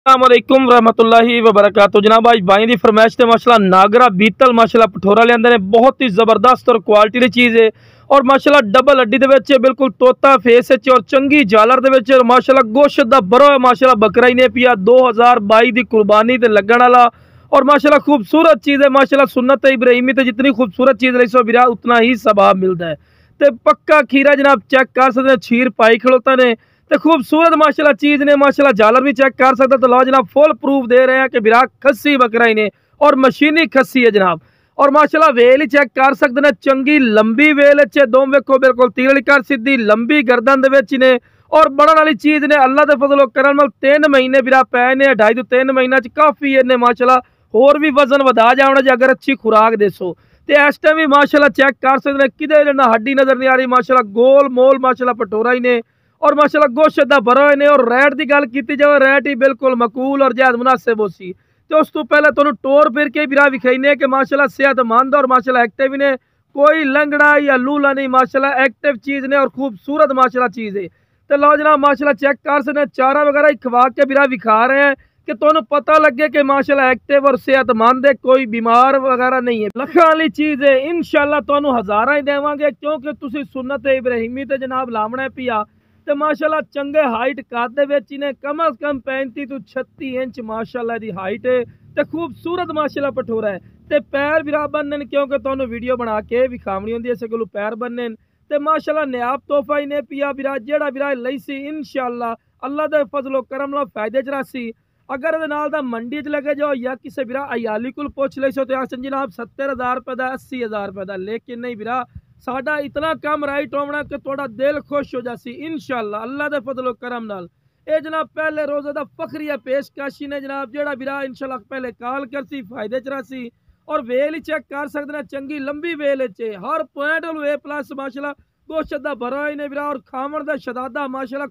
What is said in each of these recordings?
अस्सलामुअलैकुम रहमतुल्लाहि व बरकातहू। जनाब आज भाई की फरमाइश से माशाल्लाह नागरा बीतल माशाल्लाह पठोरा लिया ने बहुत ही जबरदस्त और क्वालिटी की चीज़ है। और माशाल्लाह डबल हड्डी दे बिल्कुल तोता फेस और चंगी जालर दे माशाल्लाह गोश्त दा बरो है। माशाल्लाह बकरा ही ने पिया 2022 की कुर्बानी ते लगन वाला और माशाल्लाह खूबसूरत चीज़ है। माशाल्लाह सुन्नत इब्राहिमी ते जितनी खूबसूरत चीज़ रही सो बिरा उतना ही सवाब मिलता है। तो पक्का खीरा जनाब चेक कर सकते, छीर पाई खड़ोता ने तो खूबसूरत माशाल्लाह चीज़ ने। माशाल्लाह जालर भी चेक कर सकते, तो लो जनाब फुल प्रूफ दे रहे हैं कि बिरा खस्सी बकरा ही ने और मशीनी खस्सी है जनाब। और माशाल्लाह वेल ही चेक कर सकते हैं, चंगी लंबी वेल है, दो वेखो बिल्कुल तीर कर सीधी लंबी गर्दन दे ने और बढ़न वाली चीज़ ने। अल्लाह के फजलो करम नाल 3 महीने बिरा पै ने, 2.5 तो 3 महीनों काफ़ी इन्हें माशाल्लाह होर भी वजन वधा जाना जे अगर अच्छी खुराक देसो। तो इस टाइम भी माशाल्लाह चेक कर सकते हैं, किधर ना हड्डी नजर नहीं आ रही। माशाल्लाह गोल मोल माशाल्लाह पटोरा ही ने और माशाल्लाह गोश्त दा बरो ने। और रेट की गल की जाए, रेट ही बिल्कुल मकूल और जायद मुनासिब हो सी। तो उस तो पहले तुहानू टोर फिर के बिरा विखाईने कि माशाल्लाह सेहतमंद और माशाल्लाह एक्टिव ने, कोई लंगड़ा या लूला नहीं, माशाल्लाह एक्टिव चीज़ ने और खूबसूरत माशाल्लाह चीज़ है। तो लो जनाब माशाल्लाह चेक कर सकते, चारा वगैरह ही खवा के बिरा विखा रहे हैं कि तुहानू पता लगे कि माशाल्लाह एक्टिव और सेहतमंद है, कोई बीमार वगैरह नहीं है। लखां वाली चीज़ है, इंशाल्लाह तुहानू हज़ारा ही देवांगे क्योंकि तुसी सुन्नत इब्राहिमी ते जनाब लामना पिया। तो माशाल्लाह चंगे हाइट कद ने कम अज कम 35 तो 36 इंच माशाल्लाह दी हाइट है। तो खूबसूरत माशाल्लाह पठोरा है। तो पैर बिरा बनन क्योंकि तुहानू वीडियो बना के विखावनी होंदी है, इस कोल पैर बनने। तो माशाल्लाह नायाब तोहफा ही ने पिया बिरा जेड़ा बिरा लई सी इंशाल्लाह अल्लाह दे फजलो करम नाल फायदे च रासी। अगर ये नाल दा मंडी च लगे जाओ या किसी बिरा अयाली को पुछ ले सो तो आसन जनाब 70,000 रुपये का 80,000 रुपये का, लेकिन नहीं बिरा साडा इतना कम राइट होना कि थोड़ा दिल खुश हो जासी इंशाल्लाह अल्लाह दे फजलो करम नाल। ये जनाब पहले रोज़े दा फखरिया पेशकशी ने जनाब जेड़ा बिरा इंशाल्लाह पहले कॉल करसी फायदे च रासी। और वेल ही चेक कर सकते हैं, चंगी लंबी well her point A plus माशाल्लाह गोश्त दा भरा ही ने बिरा और खावन दा शदादा माशाल्लाह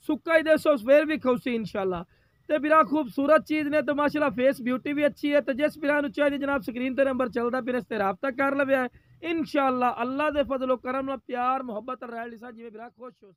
सुक्का ही दे सो फिर भी खौसी इंशाल्लाह। तो बिरा खूबसूरत चीज़ ने तो माशाल्लाह फेस ब्यूटी भी अच्छी है। तो जिस बिरा चाहिए जनाब स्क्रीन पर नंबर चलता फिर इस रबता कर लवे है इंशाल्लाह अल्लाह दे फजलो करम नाल प्यार मुहब्बत रह जिमें बिरा खुश हो।